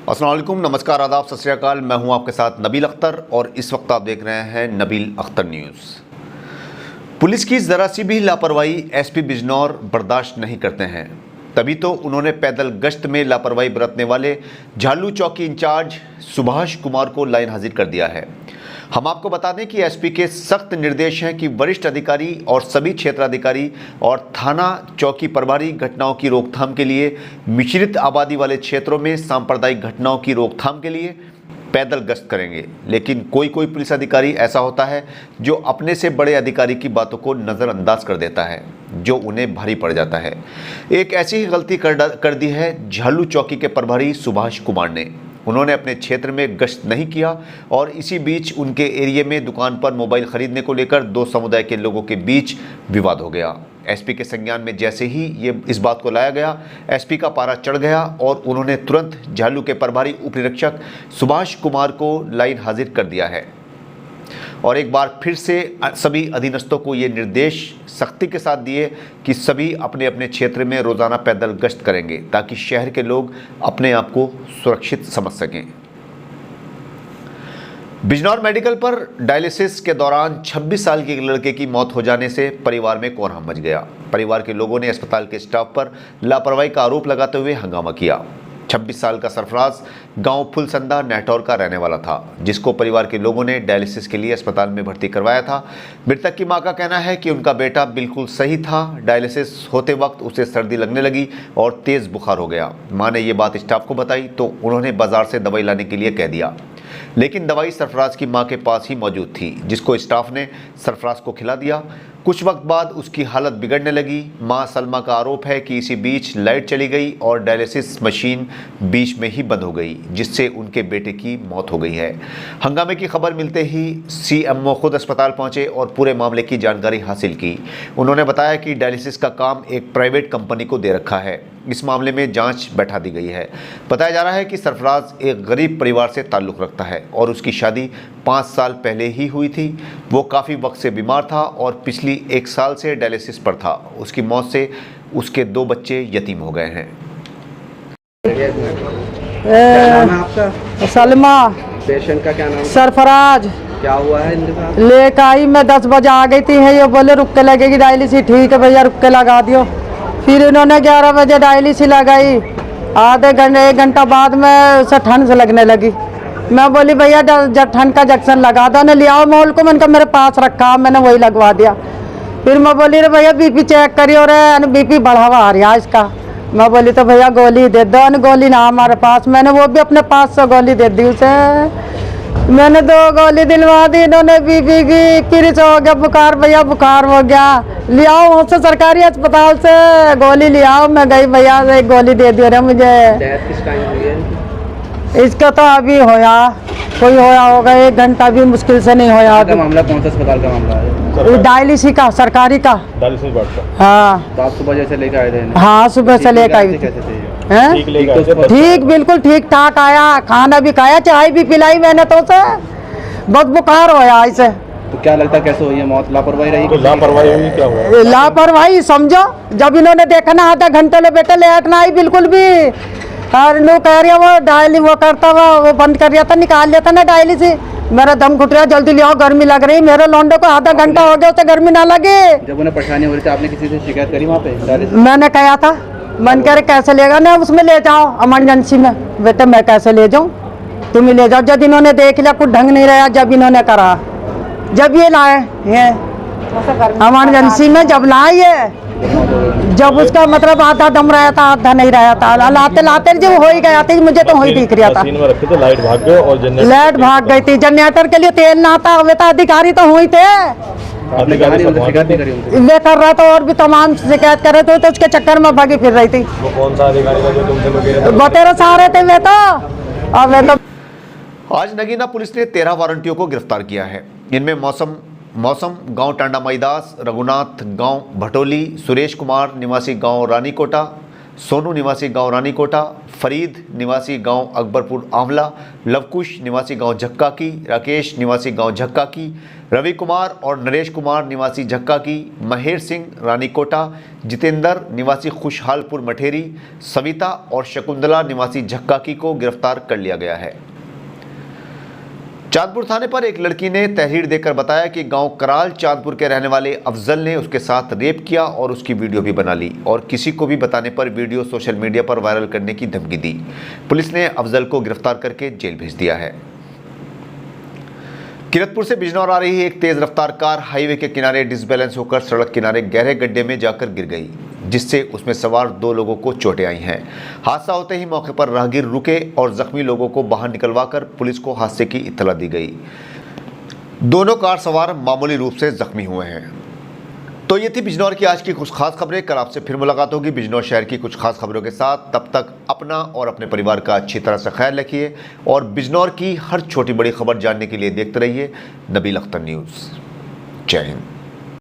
अस्सलाम वालेकुम, नमस्कार, आदाब, सत श्री अकाल। मैं हूं आपके साथ नबील अख्तर और इस वक्त आप देख रहे हैं नबील अख्तर न्यूज़। पुलिस की ज़रा सी भी लापरवाही एसपी बिजनौर बर्दाश्त नहीं करते हैं, तभी तो उन्होंने पैदल गश्त में लापरवाही बरतने वाले झालू चौकी इंचार्ज सुभाष कुमार को लाइन हाजिर कर दिया है। हम आपको बता दें कि एसपी के सख्त निर्देश हैं कि वरिष्ठ अधिकारी और सभी क्षेत्राधिकारी और थाना चौकी प्रभारी घटनाओं की रोकथाम के लिए मिश्रित आबादी वाले क्षेत्रों में सांप्रदायिक घटनाओं की रोकथाम के लिए पैदल गश्त करेंगे। लेकिन कोई पुलिस अधिकारी ऐसा होता है जो अपने से बड़े अधिकारी की बातों को नज़रअंदाज कर देता है, जो उन्हें भारी पड़ जाता है। एक ऐसी ही गलती कर दी है झालू चौकी के प्रभारी सुभाष कुमार ने। उन्होंने अपने क्षेत्र में गश्त नहीं किया और इसी बीच उनके एरिया में दुकान पर मोबाइल खरीदने को लेकर दो समुदाय के लोगों के बीच विवाद हो गया। एसपी के संज्ञान में जैसे ही इस बात को लाया गया, एसपी का पारा चढ़ गया और उन्होंने तुरंत झालू के प्रभारी उपनिरीक्षक सुभाष कुमार को लाइन हाजिर कर दिया है और एक बार फिर से सभी अधीनस्थों को ये निर्देश सख्ती के साथ दिए कि सभी अपने अपने क्षेत्र में रोज़ाना पैदल गश्त करेंगे ताकि शहर के लोग अपने आप को सुरक्षित समझ सकें। बिजनौर मेडिकल पर डायलिसिस के दौरान 26 साल के एक लड़के की मौत हो जाने से परिवार में कोहराम मच गया। परिवार के लोगों ने अस्पताल के स्टाफ पर लापरवाही का आरोप लगाते हुए हंगामा किया। 26 साल का सरफराज गांव फुलसंदा नेटौर का रहने वाला था, जिसको परिवार के लोगों ने डायलिसिस के लिए अस्पताल में भर्ती करवाया था। मृतक की मां का कहना है कि उनका बेटा बिल्कुल सही था। डायलिसिस होते वक्त उसे सर्दी लगने लगी और तेज़ बुखार हो गया। मां ने ये बात स्टाफ को बताई तो उन्होंने बाजार से दवाई लाने के लिए कह दिया, लेकिन दवाई सरफराज की मां के पास ही मौजूद थी, जिसको स्टाफ ने सरफराज को खिला दिया। कुछ वक्त बाद उसकी हालत बिगड़ने लगी। मां सलमा का आरोप है कि इसी बीच लाइट चली गई और डायलिसिस मशीन बीच में ही बंद हो गई, जिससे उनके बेटे की मौत हो गई है। हंगामे की खबर मिलते ही सीएमओ खुद अस्पताल पहुंचे और पूरे मामले की जानकारी हासिल की। उन्होंने बताया कि डायलिसिस का काम एक प्राइवेट कंपनी को दे रखा है। इस मामले में जांच बैठा दी गई है। बताया जा रहा है कि सरफराज एक गरीब परिवार से ताल्लुक़ रखता है और उसकी शादी 5 साल पहले ही हुई थी। वो काफ़ी वक्त से बीमार था और पिछली 1 साल से डायलिसिस पर था। उसकी मौत से उसके 2 बच्चे यतीम हो गए हैं। क्या नाम है आपका? सलमा। पेशेंट का क्या नाम? सरफराज। क्या हुआ है इनके साथ? लेकर आई, मैं 10 बजे आ गई थी। ये बोले रुक के लगेगी डायलिसिस। ठीक है भैया, रुक के लगा दियो। फिर इन्होंने 11 बजे डायलिसिस लगाई। आधे घंटे 1 घंटा बाद में उसे ठंड से लगने लगी। मैं बोली भैया जब ठंड का जंक्शन लगा दो, ले आओ मोल को। मैंने कहा मेरे पास रखा, मैंने वही लगवा दिया। फिर मैं बोली रे भैया बीपी चेक करियो रे, बीपी बढ़ावा आ रहा है इसका। मैं बोली तो भैया गोली दे दो। गोली ना हमारे पास, मैंने वो भी अपने पास से गोली दे दी उसे। मैंने 2 गोली दिलवा दी। इन्होंने बीपी की किरिच हो गया, बुखार भैया बुखार हो गया। ले आओ वहाँ से सरकारी अस्पताल से गोली ले आओ। मैं गई भैया, एक गोली दे दियो रे मुझे। डेथ किस टाइम हुई है? इसका तो अभी होया, कोई होया होगा 1 घंटा भी मुश्किल से नहीं होया। का मामला कौन सा अस्पताल का मामला है? डायलिसिस का, सरकारी का। डायलिसिस वार्ड का? हाँ। तो आप सुबह जैसे लेकर आए थे? हाँ सुबह से लेकर आई थी। ठीक, बिल्कुल ठीक ठाक आया। खाना भी खाया, चाय भी पिलाई मैंने तो उसे। बहुत बुखार होया इसे। तो क्या लगता है कैसे हुई है मौत? लापरवाही रही? तो लापरवाही हुई, क्या हुआ? लापरवाही समझो। जब इन्होंने देखा ना आधा घंटे ले बेटे लेट ना आई बिल्कुल भी। और लोग कह रही है वो डायली वो करता हुआ वो बंद कर दिया था, निकाल लिया था ना डायलिसिस। मेरा दम घुट रहा, जल्दी ले आओ गर्मी लग रही। मेरे लौंडे को आधा घंटा हो गया, उसे गर्मी ना लगे। जब उन्हें परेशानी हो रही थी आपने किसी से शिकायत करी वहाँ पे? मैंने कहा था, मन करे कैसे लेगा ना, उसमें ले जाओ इमरजेंसी में। बेटे मैं कैसे ले जाऊँ, तुम ही ले जाओ। जब इन्होंने देख लिया कुछ ढंग नहीं रहा, जब इन्होंने करा, जब ये लाए ये इमरजेंसी में, जब लाए ये, जब उसका मतलब आधा दम रहा था आधा नहीं रहा था, लाते लाते जो हो ही गया था। मुझे तो हो ही दिख रहा था। लाइट भाग गई और लाइट भाग गई थी। जनरेटर के लिए तेल ना था। वे तो अधिकारी तो हुई थे, आपने शिकायत नहीं करी? वे कर रहा था और भी तमाम शिकायत कर रहे थे, तो उसके चक्कर में भागी फिर रही थी। वो कौन सा अधिकारी था जो तुमसे बतेरे सारे थे वे तो। और वे तो आज नगीना पुलिस ने 13 वारंटियों को गिरफ्तार किया है। इनमें मौसम गांव टांडा मैदास, रघुनाथ गांव भटोली, सुरेश कुमार निवासी गांव रानीकोटा, सोनू निवासी गांव रानीकोटा, फरीद निवासी गांव अकबरपुर आंवला, लवकुश निवासी गांव झक्का की, राकेश निवासी गांव झक्का की, रवि कुमार और नरेश कुमार निवासी झक्का की, महेर सिंह रानीकोटा, जितेंद्र निवासी खुशहालपुर मठेरी, सविता और शकुंतला निवासी झक्का की को गिरफ्तार कर लिया गया है। चांदपुर थाने पर एक लड़की ने तहरीर देकर बताया कि गांव कराल चांदपुर के रहने वाले अफजल ने उसके साथ रेप किया और उसकी वीडियो भी बना ली और किसी को भी बताने पर वीडियो सोशल मीडिया पर वायरल करने की धमकी दी। पुलिस ने अफजल को गिरफ्तार करके जेल भेज दिया है। किरतपुर से बिजनौर आ रही एक तेज रफ्तार कार हाईवे के किनारे डिसबैलेंस होकर सड़क किनारे गहरे गड्ढे में जाकर गिर गई, जिससे उसमें सवार 2 लोगों को चोटें आई हैं। हादसा होते ही मौके पर राहगीर रुके और जख्मी लोगों को बाहर निकलवाकर पुलिस को हादसे की इत्तला दी गई। दोनों कार सवार मामूली रूप से जख्मी हुए हैं। तो ये थी बिजनौर की आज की कुछ खास खबरें। कल आपसे फिर मुलाकात होगी बिजनौर शहर की कुछ खास खबरों के साथ। तब तक अपना और अपने परिवार का अच्छी तरह से ख्याल रखिए और बिजनौर की हर छोटी बड़ी खबर जानने के लिए देखते रहिए नबील अख्तर न्यूज़। जय हिंद।